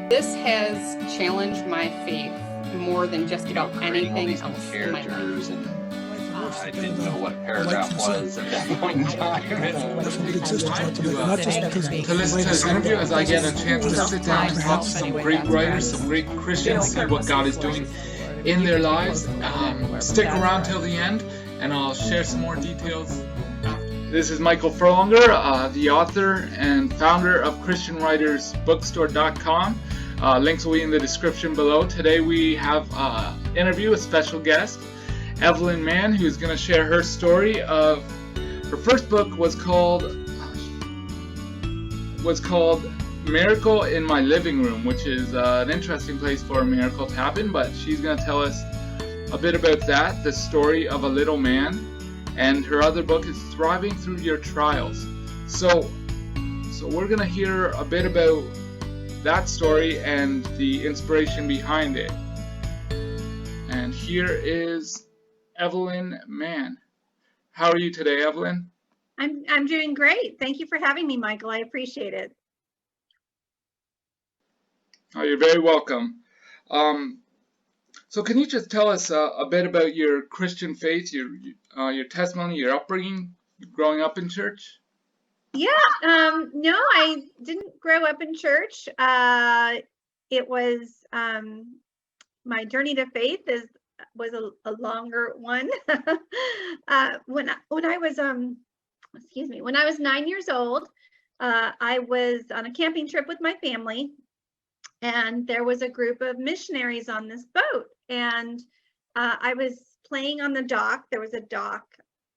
This has challenged my faith more than just about anything else in my life. I didn't know what a paragraph was at that point in time. To listen to this interview as I get a chance to sit down and talk to some great writers, some great Christians, see what God is doing in their lives. Stick around till the end and I'll share some more details. This is Michael Furlonger, the author and founder of ChristianWritersBookstore.com. Links will be in the description below. Today we have an interview, a special guest, Evelyn Mann, who's going to share her story of her first book was called Miracle in My Living Room, which is an interesting place for a miracle to happen, but she's going to tell us a bit about that, the story of a little man, and her other book is Thriving Through Your Trials. So we're going to hear a bit about that story and the inspiration behind it. And here is Evelyn Mann. How are you today, Evelyn? I'm doing great. Thank you for having me, Michael. I appreciate it. Oh, you're very welcome. So can you just tell us a bit about your Christian faith, your testimony, your upbringing, growing up in church? Yeah, no, I didn't grow up in church. It was my journey to faith was a longer one. When I was 9 years old, I was on a camping trip with my family, and there was a group of missionaries on this boat, and I was playing on the dock. There was a dock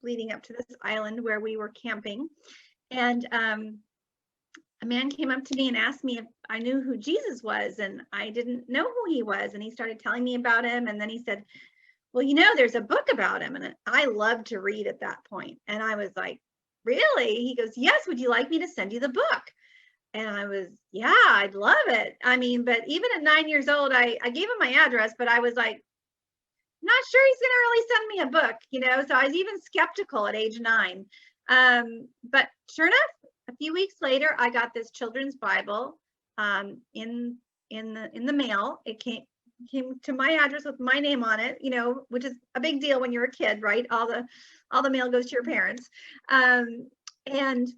leading up to this island where we were camping, and a man came up to me and asked me if I knew who Jesus was, and I didn't know who he was, and he started telling me about him, and then he said, well, there's a book about him, and I loved to read at that point, and I was like, really? He goes, yes, would you like me to send you the book? And I was, yeah, I'd love it. I mean, but even at 9 years old, I gave him my address, but I was like, not sure he's going to really send me a book, so I was even skeptical at age 9. But sure enough, a few weeks later, I got this children's Bible in the mail. It came to my address with my name on it, which is a big deal when you're a kid, right? All the mail goes to your parents. And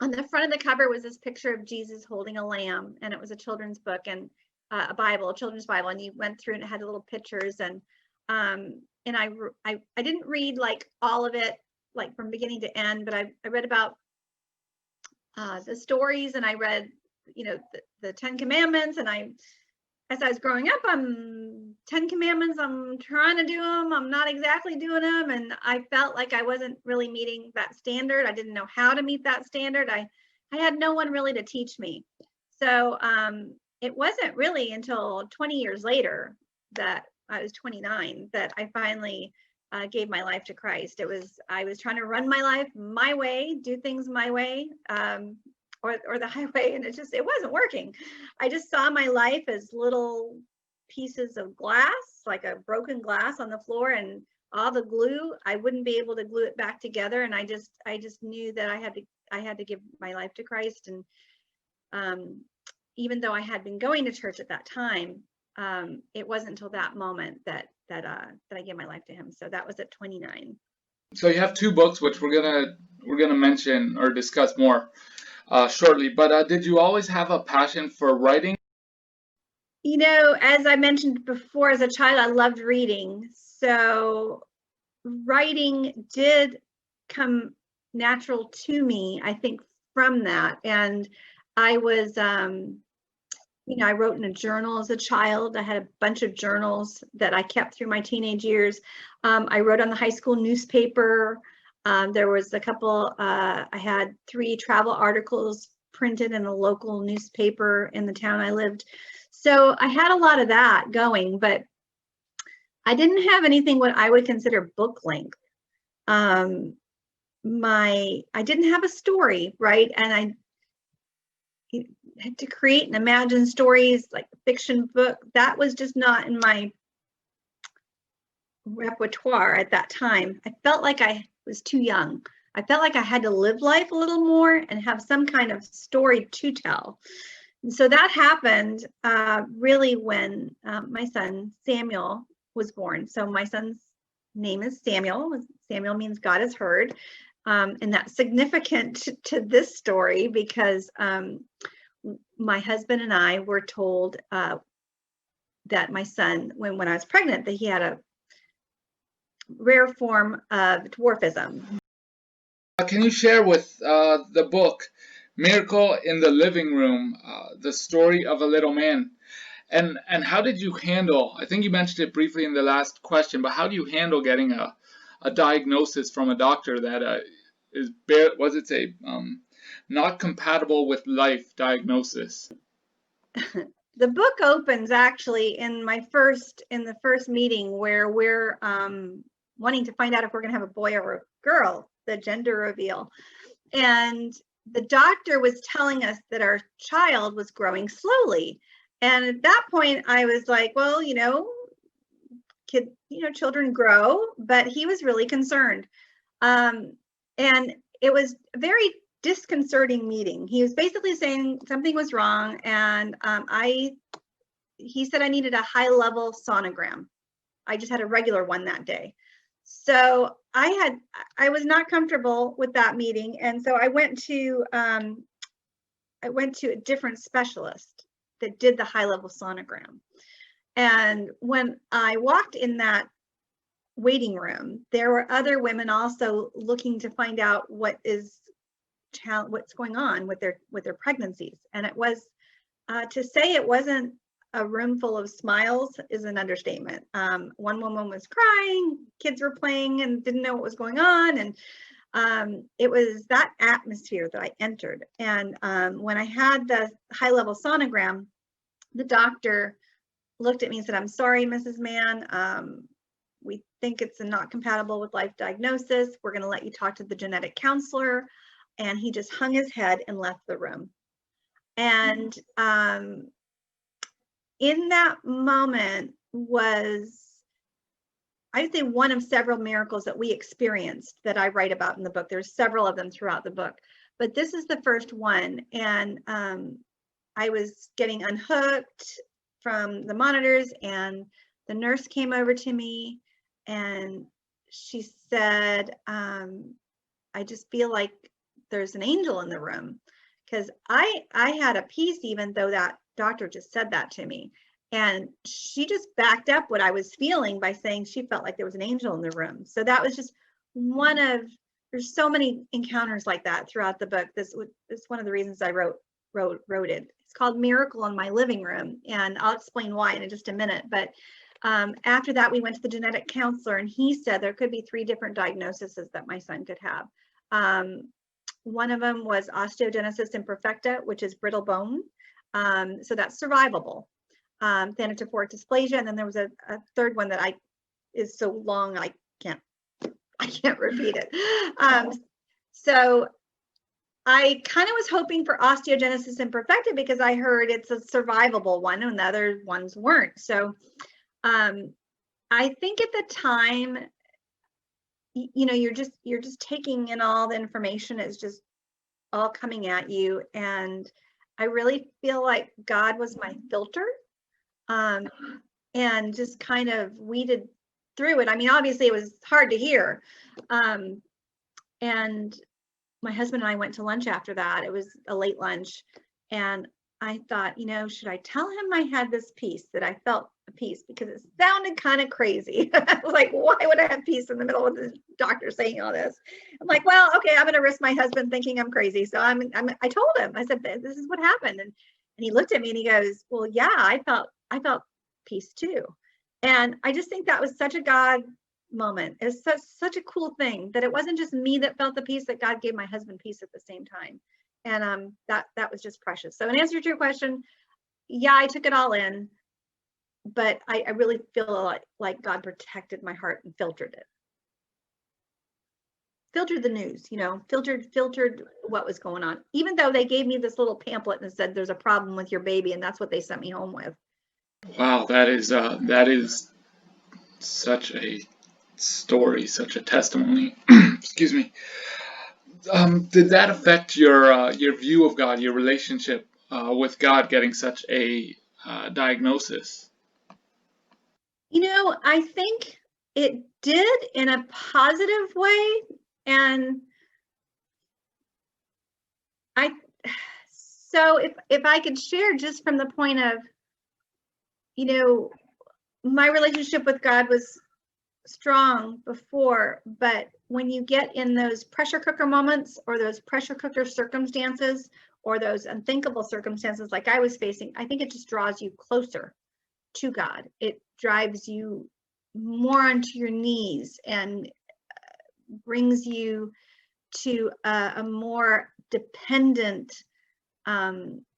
on the front of the cover was this picture of Jesus holding a lamb, and it was a children's book and a children's Bible, and you went through and it had little pictures, and I didn't read like all of it, like from beginning to end, but I read about the stories, and I read, the 10 Commandments, and as I was growing up, 10 Commandments, I'm trying to do them. I'm not exactly doing them. And I felt like I wasn't really meeting that standard. I didn't know how to meet that standard. I had no one really to teach me. So it wasn't really until 20 years later, that I was 29, that I finally gave my life to Christ. I was trying to run my life my way, do things my way, or the highway, and it wasn't working. I just saw my life as little pieces of glass, like a broken glass on the floor, and all the glue, I wouldn't be able to glue it back together. And I just knew that I had to give my life to Christ. And even though I had been going to church at that time, it wasn't until that moment that I gave my life to him. So that was at 29. So you have 2 books, which we're gonna mention or discuss more shortly. But did you always have a passion for writing? As I mentioned before, as a child, I loved reading. So writing did come natural to me, I think, from that. And I was, I wrote in a journal as a child. I had a bunch of journals that I kept through my teenage years. I wrote on the high school newspaper. There was a couple, I had 3 travel articles printed in a local newspaper in the town I lived. So I had a lot of that going, but I didn't have anything what I would consider book length. I didn't have a story, right? And I had to create and imagine stories like a fiction book. That was just not in my repertoire at that time. I felt like I was too young. I felt like I had to live life a little more and have some kind of story to tell. So that happened really when my son Samuel was born. So my son's name is Samuel. Samuel means God has heard. And that's significant to this story because my husband and I were told that my son, when I was pregnant, that he had a rare form of dwarfism. Can you share with the book Miracle in the Living Room, the story of a little man? And how did you handle, I think you mentioned it briefly in the last question, but how do you handle getting a diagnosis from a doctor that is, not compatible with life diagnosis? The book opens actually in the first meeting where we're wanting to find out if we're going to have a boy or a girl, the gender reveal. And the doctor was telling us that our child was growing slowly. And at that point I was like, well, children grow, but he was really concerned. And it was a very disconcerting meeting. He was basically saying something was wrong, and he said I needed a high-level sonogram. I just had a regular one that day. So I was not comfortable with that meeting, and so I went to a different specialist that did the high-level sonogram. And when I walked in that waiting room, there were other women also looking to find out what's going on with their pregnancies. And it was to say it wasn't a room full of smiles is an understatement. One woman was crying, kids were playing and didn't know what was going on, and it was that atmosphere that I entered. And when I had the high-level sonogram, the doctor looked at me and said, "I'm sorry, Mrs. Mann. We think it's not compatible with life diagnosis. We're going to let you talk to the genetic counselor." And he just hung his head and left the room. And in that moment was, I'd say, one of several miracles that we experienced that I write about in the book. There's several of them throughout the book, but this is the first one. And I was getting unhooked from the monitors, and the nurse came over to me and she said, I just feel like there's an angel in the room, because I had a peace even though that doctor just said that to me. And she just backed up what I was feeling by saying she felt like there was an angel in the room. So that was just there's so many encounters like that throughout the book. This is one of the reasons I wrote it. It's called Miracle in My Living Room, and I'll explain why in just a minute. But after that, we went to the genetic counselor, and he said there could be 3 different diagnoses that my son could have. One of them was osteogenesis imperfecta, which is brittle bone. So that's survivable. Thanatophoric dysplasia, and then there was a third one that is so long I can't repeat it. So I kind of was hoping for osteogenesis imperfecta because I heard it's a survivable one and the other ones weren't. So I think at the time, you're just taking in all the information. It's just all coming at you. And I really feel like God was my filter, and just kind of weeded through it. I mean, obviously it was hard to hear. And my husband and I went to lunch after that. It was a late lunch. And I thought, should I tell him I had this peace, that I felt a peace, because it sounded kind of crazy. I was like, why would I have peace in the middle of the doctor saying all this? I'm like, well, okay, I'm going to risk my husband thinking I'm crazy. So I told him, I said, this is what happened. And he looked at me and he goes, well, yeah, I felt peace too. And I just think that was such a God moment. It's such a cool thing that it wasn't just me that felt the peace, that God gave my husband peace at the same time. And that was just precious. So in answer to your question, yeah, I took it all in, but I really feel like God protected my heart and filtered it. Filtered the news, filtered what was going on. Even though they gave me this little pamphlet and said there's a problem with your baby, and that's what they sent me home with. Wow, that is such a story, such a testimony. Excuse me. Did that affect your view of God, your relationship with God getting such a diagnosis? I think it did in a positive way. And so if I could share just from the point of, my relationship with God was strong before, but when you get in those pressure cooker moments or those pressure cooker circumstances or those unthinkable circumstances like I was facing, I think it just draws you closer to God. It drives you more onto your knees and brings you to a more dependent,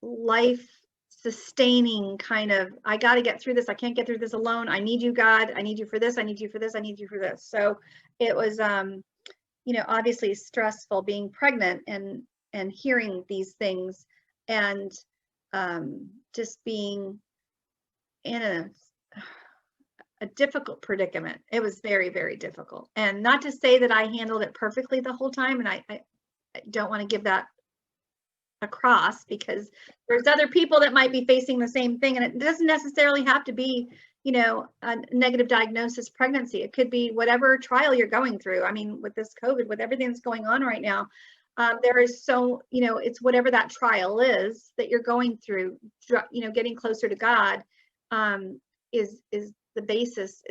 life sustaining kind of, I got to get through this. I can't get through this alone. I need you, God. I need you for this. I need you for this. I need you for this. So it was, obviously stressful being pregnant and hearing these things and just being in a difficult predicament. It was very, very difficult. And not to say that I handled it perfectly the whole time. And I don't want to give that across, because there's other people that might be facing the same thing. And it doesn't necessarily have to be, a negative diagnosis pregnancy. It could be whatever trial you're going through. I mean, with this COVID, with everything that's going on right now, there is so, it's whatever that trial is that you're going through, getting closer to God is the basis,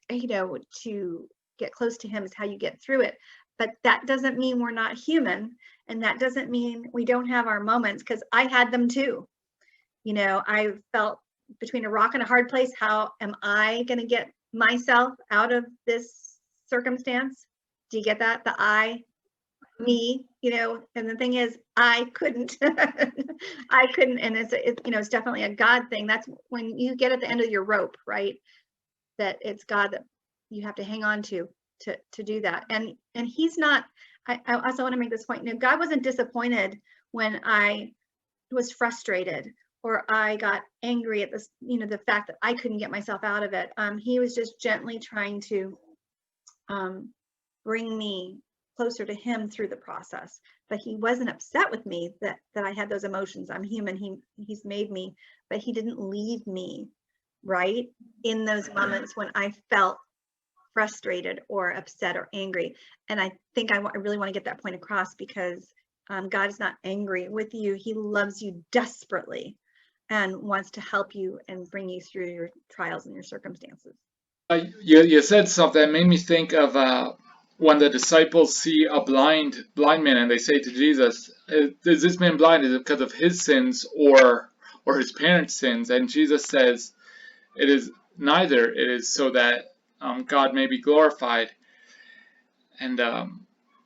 to get close to him is how you get through it. But that doesn't mean we're not human. And that doesn't mean we don't have our moments, because I had them too. I felt between a rock and a hard place. How am I going to get myself out of this circumstance? Do you get that? The me, and the thing is, I couldn't, I couldn't. And it's definitely a God thing. That's when you get at the end of your rope, right? That it's God that you have to hang on to do that. And he's not, I also want to make this point. God wasn't disappointed when I was frustrated or I got angry at this, the fact that I couldn't get myself out of it. He was just gently trying to bring me closer to him through the process. But he wasn't upset with me that I had those emotions. I'm human. He's made me, but he didn't leave me, right, in those moments when I felt frustrated or upset or angry. And I think I really want to get that point across, because God is not angry with you. He loves you desperately and wants to help you and bring you through your trials and your circumstances. You said something that made me think of when the disciples see a blind man and they say to Jesus, is this man blind? Is it because of his sins or his parents' sins? And Jesus says, it is neither. It is so that God may be glorified. And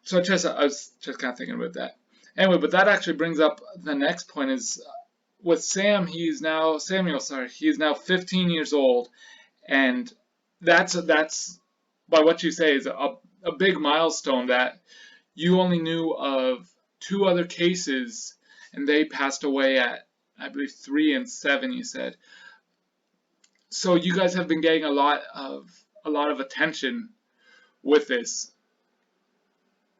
so I was just kind of thinking about that. Anyway, but that actually brings up the next point is with Samuel, he's now 15 years old. And that's by what you say is a big milestone, that you only knew of 2 other cases and they passed away at, I believe, 3 and 7, you said. So you guys have been getting a lot of attention with this.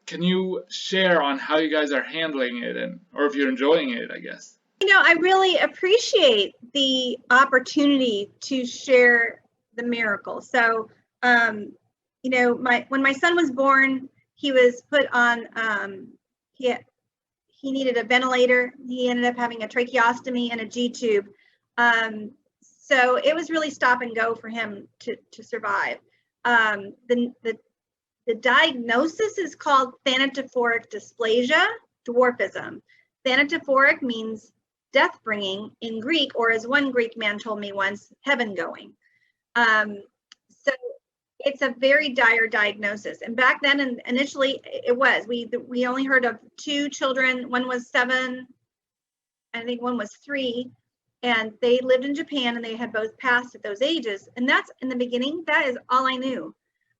Can you share on how you guys are handling it, or if you're enjoying it, I guess? I really appreciate the opportunity to share the miracle. So, when my son was born, he was put on, he needed a ventilator. He ended up having a tracheostomy and a G-tube. So it was really stop and go for him to survive. The diagnosis is called thanatophoric dysplasia, dwarfism. Thanatophoric means death-bringing in Greek, or as one Greek man told me once, heaven-going. So it's a very dire diagnosis. And back then, and initially, it was. We only heard of 2 children. One was 7, I think one was 3. And they lived in Japan, and they had both passed at those ages. And that's, in the beginning, that is all I knew.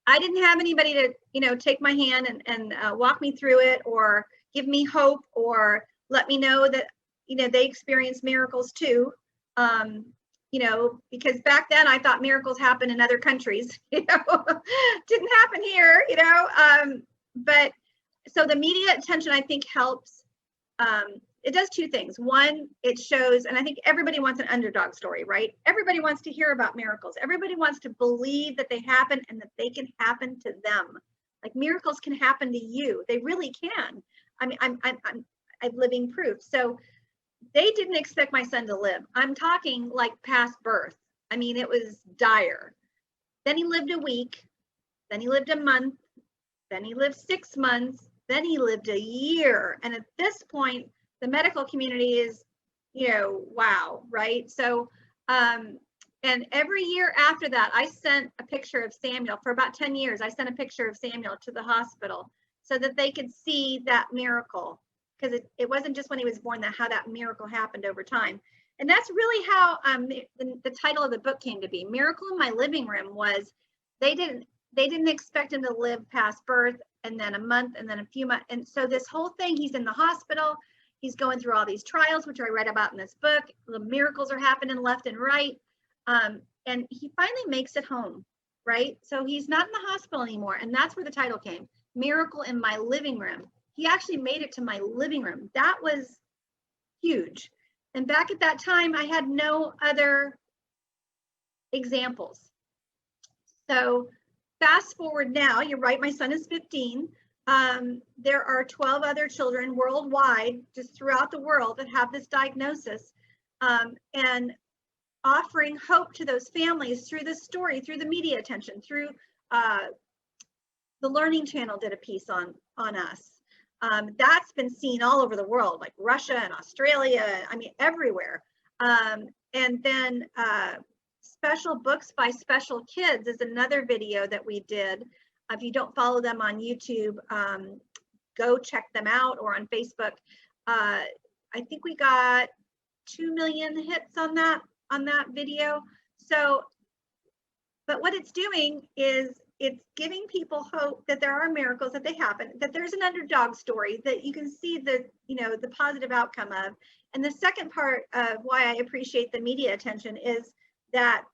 I didn't have anybody to, take my hand and walk me through it, or give me hope, or let me know that, they experienced miracles too. Because back then I thought miracles happen in other countries, didn't happen here, But so the media attention, I think, helps. it does two things. One, it shows, and I think everybody wants an underdog story, right? Everybody wants to hear about miracles. Everybody wants to believe that they happen and that they can happen to them. Like miracles can happen to you. They really can. I mean, I'm living proof. So they didn't expect my son to live. I'm talking like past birth. I mean, it was dire. Then he lived a week. Then he lived a month. Then he lived 6 months. Then he lived a year. And at this point, the medical community is, you know, wow, right? So, and every year after that, I sent a picture of Samuel. For about 10 years, I sent a picture of Samuel to the hospital so that they could see that miracle. Because it wasn't just when he was born, that how that miracle happened over time. And that's really how the title of the book came to be. Miracle in My Living Room was, they didn't expect him to live past birth, and then a month, and then a few months. And so this whole thing, he's in the hospital, he's going through all these trials, which I read about in this book. The miracles are happening left and right. And he finally makes it home, right? So he's not in the hospital anymore. And that's where the title came, Miracle in My Living Room. He actually made it to my living room. That was huge. And back at that time, I had no other examples. So fast forward now, you're right, my son is 15. There are 12 other children worldwide, just throughout the world, that have this diagnosis, and offering hope to those families through this story, through the media attention, through the Learning Channel did a piece on us. That's been seen all over the world, like Russia and Australia, I mean, everywhere. And then Special Books by Special Kids is another video that we did. If you don't follow them on YouTube, go check them out, or on Facebook. I think we got 2 million hits on that video. So, but what it's doing is it's giving people hope that there are miracles, that they happen, that there's an underdog story that you can see the, you know, the positive outcome of. And the second part of why I appreciate the media attention is that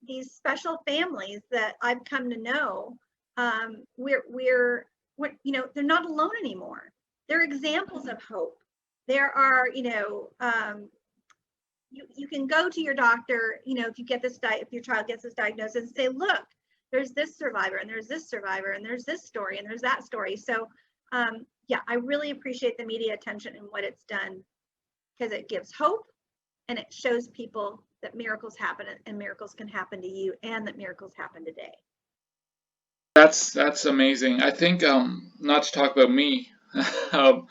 these special families that I've come to know, we're you know, they're not alone anymore. They're examples of hope. There are, you know, you can go to your doctor, you know, if you get this if your child gets this diagnosis, and say, look, there's this survivor, and there's this survivor, and there's this story, and there's that story. So yeah, I really appreciate the media attention and what it's done, because it gives hope and it shows people that miracles happen, and miracles can happen to you, and that miracles happen today. That's amazing. I think not to talk about me, but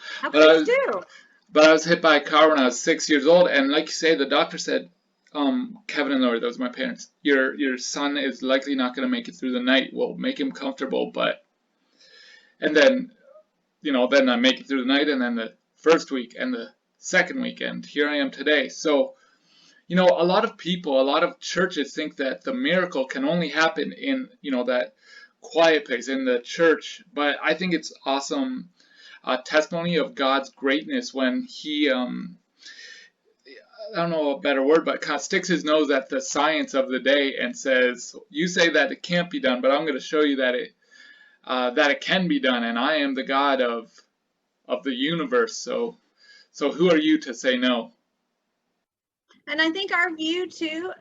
I was hit by a car when I was 6 years old, and like you say, the doctor said, Kevin and Lori, those are my parents, your son is likely not going to make it through the night. We'll make him comfortable, and then, you know, then I make it through the night, and then the first week and the second week, and here I am today. So, you know, a lot of people, a lot of churches think that the miracle can only happen in, you know, that quiet place in the church, but I think it's awesome testimony of God's greatness when he, I don't know a better word, but kind of sticks his nose at the science of the day and says, you say that it can't be done, but I'm going to show you that it can be done, and I am the God of the universe. So who are you to say no? And I think our view too,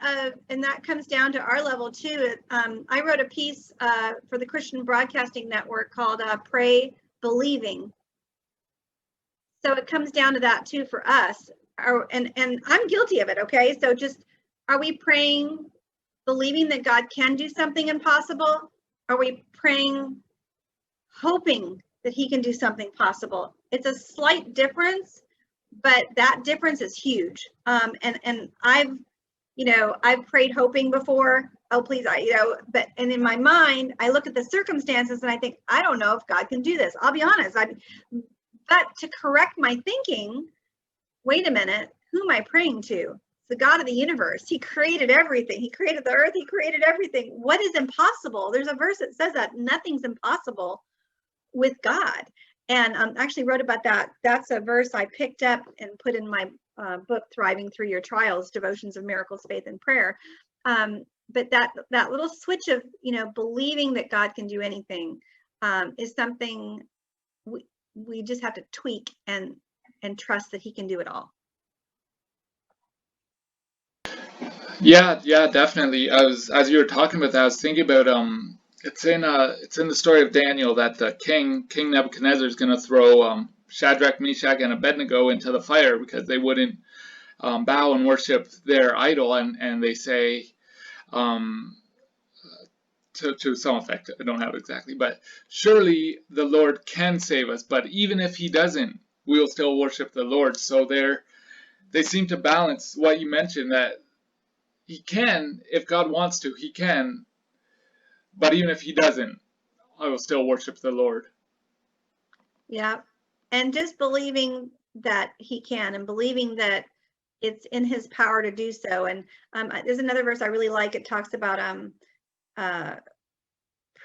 and that comes down to our level too. I wrote a piece for the Christian Broadcasting Network called Pray Believing. So it comes down to that too for us. And I'm guilty of it, okay? So just, are we praying, believing that God can do something impossible? Are we praying, hoping that he can do something possible? It's a slight difference, but that difference is huge. And I've prayed hoping before, oh please, and in my mind, I look at the circumstances and I think, I don't know if God can do this. I'll be honest. But to correct my thinking, wait a minute, who am I praying to? It's the God of the universe. He created everything. He created the earth. He created everything. What is impossible? There's a verse that says that nothing's impossible with God. And I actually wrote about that. That's a verse I picked up and put in my book, Thriving Through Your Trials, Devotions of Miracles, Faith, and Prayer. But that little switch of, believing that God can do anything is something we just have to tweak and and trust that he can do it all. Yeah, definitely. As you were talking about that, I was thinking about it's in the story of Daniel that the King Nebuchadnezzar is going to throw Shadrach, Meshach, and Abednego into the fire because they wouldn't bow and worship their idol, and they say to some effect, I don't have it exactly, but surely the Lord can save us, but even if he doesn't, we'll still worship the Lord. So they seem to balance what you mentioned, that he can, if God wants to, he can, but even if he doesn't, I will still worship the Lord. Yeah. And just believing that he can, and believing that it's in his power to do so. And there's another verse I really like. It talks about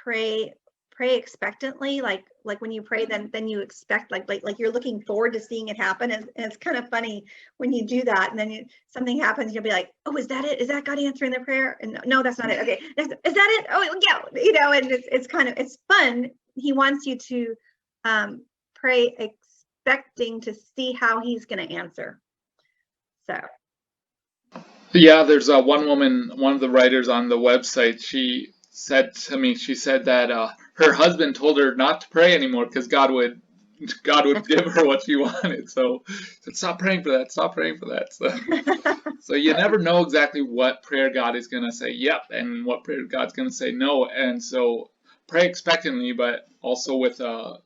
pray expectantly, like when you pray, then you expect, like you're looking forward to seeing it happen. And it's kind of funny when you do that, and then something happens, you'll be like, oh, is that it? Is that God answering the prayer? And no, that's not it. Okay, is that it? Oh, yeah, and it's fun. He wants you to pray expecting to see how he's going to answer. So yeah, there's one woman, one of the writers on the website, she said to me, she said that her husband told her not to pray anymore because God would give her what she wanted. So stop praying for that. So you never know exactly what prayer God is going to say yep and what prayer God's going to say no. And so pray expectantly, but also with a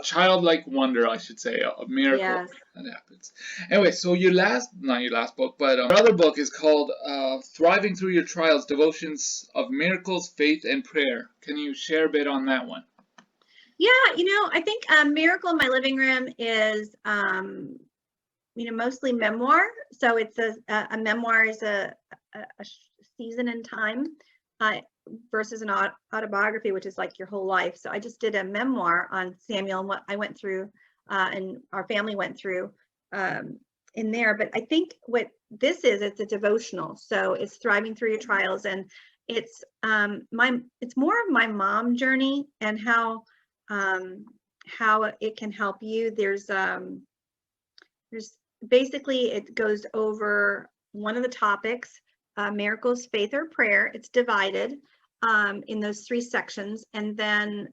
childlike wonder, I should say, a miracle. Yes. That happens. Anyway, so not your last book, but your other book is called Thriving Through Your Trials, Devotions of Miracles, Faith, and Prayer. Can you share a bit on that one? Yeah, I think Miracle in My Living Room is, mostly memoir. So it's a memoir is a season in time versus an autobiography, which is like your whole life. So I just did a memoir on Samuel and what I went through and our family went through in there. But I think what this is, it's a devotional. So it's Thriving Through Your Trials, and it's it's more of my mom journey and how it can help you. There's basically, it goes over one of the topics, miracles, faith, or prayer. It's divided in those 3 sections. And then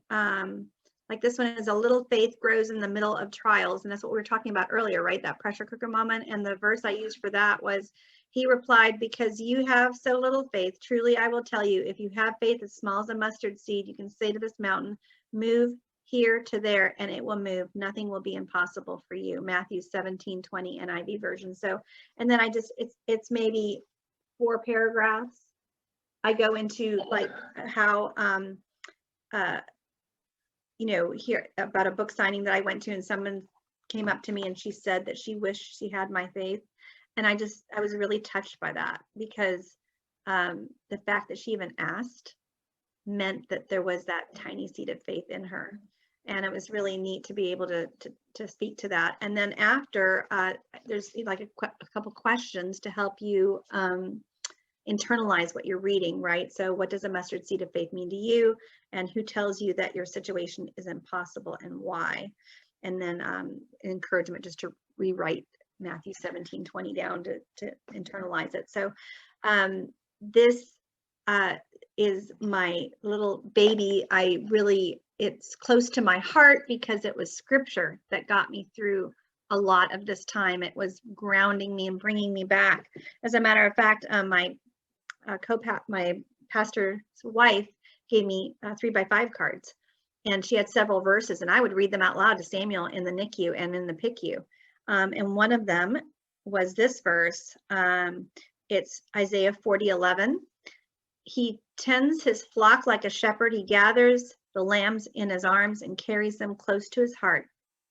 like this one is a little faith grows in the middle of trials. And that's what we were talking about earlier, right? That pressure cooker moment. And the verse I used for that was, he replied, because you have so little faith, truly I will tell you, if you have faith as small as a mustard seed, you can say to this mountain, move here to there, and it will move. Nothing will be impossible for you. Matthew 17:20 NIV version. So, and then it's maybe 4 paragraphs. I go into like how, here about a book signing that I went to, and someone came up to me and she said that she wished she had my faith. And I was really touched by that, because the fact that she even asked meant that there was that tiny seed of faith in her. And it was really neat to be able to speak to that. And then after, there's like a couple questions to help you internalize what you're reading, right? So what does a mustard seed of faith mean to you? And who tells you that your situation is impossible, and why? And then encouragement just to rewrite Matthew 17:20 down to internalize it. So this is my little baby. It's close to my heart because it was scripture that got me through a lot of this time. It was grounding me and bringing me back. As a matter of fact, my pastor's wife gave me 3x5 cards, and she had several verses, and I would read them out loud to Samuel in the NICU and in the PICU. And one of them was this verse. It's Isaiah 40:11. He tends his flock like a shepherd. He gathers the lambs in his arms and carries them close to his heart.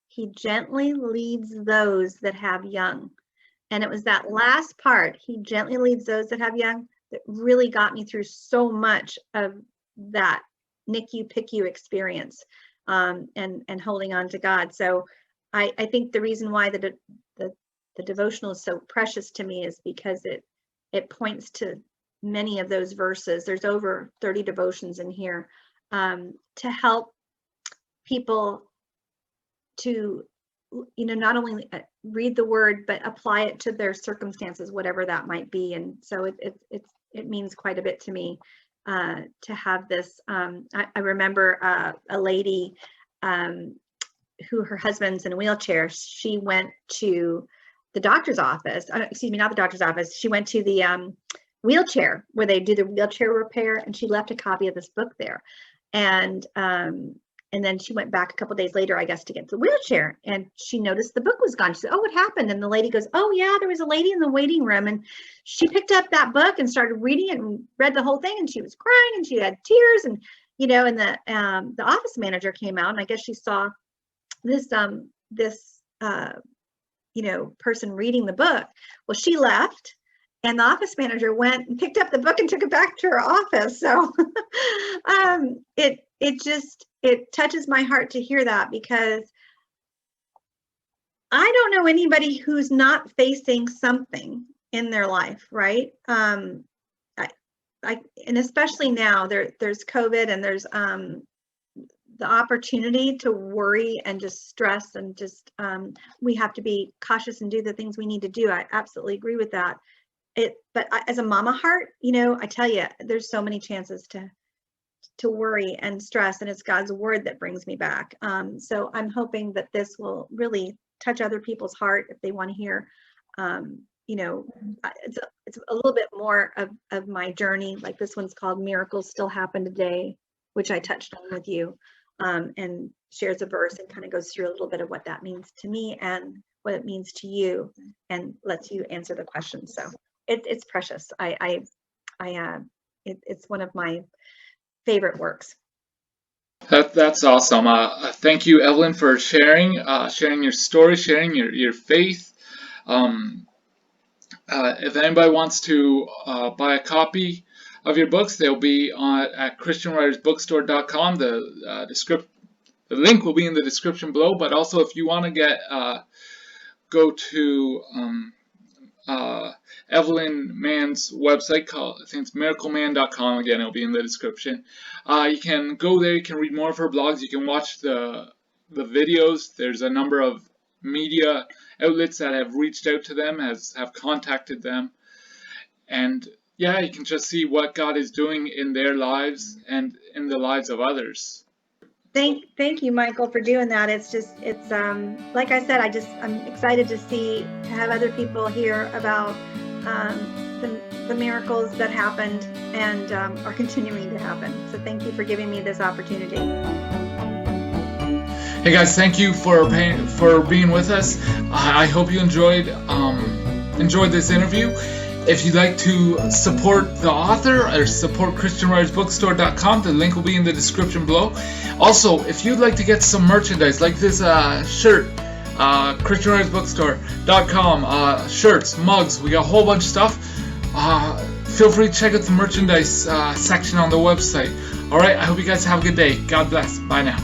He gently leads those that have young. And it was that last part, he gently leads those that have young, that really got me through so much of that NICU PICU experience, and holding on to God. So I think the reason why the devotional is so precious to me is because it points to many of those verses. There's over 30 devotions in here to help people to not only read the word, but apply it to their circumstances, whatever that might be. And so it means quite a bit to me to have this. I remember a lady who her husband's in a wheelchair. She went to the doctor's office, excuse me, not the doctor's office. She went to the wheelchair where they do the wheelchair repair, and she left a copy of this book there. And then she went back a couple days later, I guess, to get the wheelchair, and she noticed the book was gone. She said, "Oh, what happened?" And the lady goes, "Oh yeah, there was a lady in the waiting room, and she picked up that book and started reading it and read the whole thing, and she was crying and she had tears, and and the office manager came out, and I guess she saw this person reading the book. Well, she left, and the office manager went and picked up the book and took it back to her office. So it touches my heart to hear that, because I don't know anybody who's not facing something in their life, right? And especially now, there's COVID, and there's the opportunity to worry and just stress, and just we have to be cautious and do the things we need to do. I absolutely agree with that. But as a mama heart, I tell you, there's so many chances to worry and stress, and it's God's word that brings me back. So I'm hoping that this will really touch other people's heart if they want to hear. It's a little bit more of my journey. Like this one's called "Miracles Still Happen Today," which I touched on with you, and shares a verse and kind of goes through a little bit of what that means to me and what it means to you, and lets you answer the question. So it's precious. It's one of my favorite works. That's awesome. Thank you, Evelyn, for sharing your story, sharing your faith. If anybody wants to buy a copy of your books, they'll be at ChristianWritersBookstore.com. The link will be in the description below. But also, if you want to go to Evelyn Mann's website, I think it's miracleman.com. Again, it'll be in the description. You can go there, you can read more of her blogs, you can watch the videos. There's a number of media outlets that have reached out to them, have contacted them, and yeah, you can just see what God is doing in their lives and in the lives of others. Thank you, Michael, for doing that. It's like I said, I'm excited to have other people hear about the miracles that happened and are continuing to happen. So thank you for giving me this opportunity. Hey guys, thank you for being with us. I hope you enjoyed this interview. If you'd like to support the author or support ChristianWritersBookstore.com, the link will be in the description below. Also, if you'd like to get some merchandise like this shirt, ChristianWritersBookstore.com, shirts, mugs, we got a whole bunch of stuff. Feel free to check out the merchandise section on the website. Alright, I hope you guys have a good day. God bless. Bye now.